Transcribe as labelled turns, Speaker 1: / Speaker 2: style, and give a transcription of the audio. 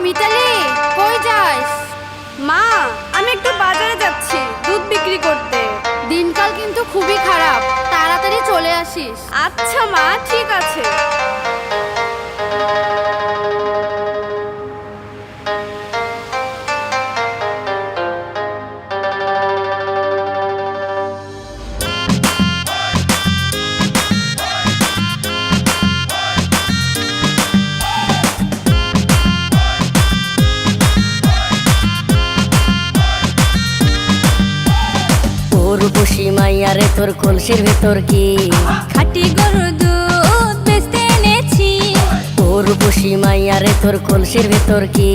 Speaker 1: মিতালি, কই যাস?
Speaker 2: মা, আমি একটু বাজারে যাচ্ছি দুধ বিক্রি করতে।
Speaker 1: দিনকাল কিন্তু খুবই খারাপ, তাড়াতাড়ি চলে আসিস।
Speaker 2: আচ্ছা মা, ঠিক আছে।
Speaker 3: উর্বশী মাইয়ারে তোর কলসির ভেতর কি
Speaker 1: খাঁটি গরুর দুধ বেচতে এনেছি।
Speaker 3: উর্বশী মাইয়ারে তোর কলসির ভেতর কি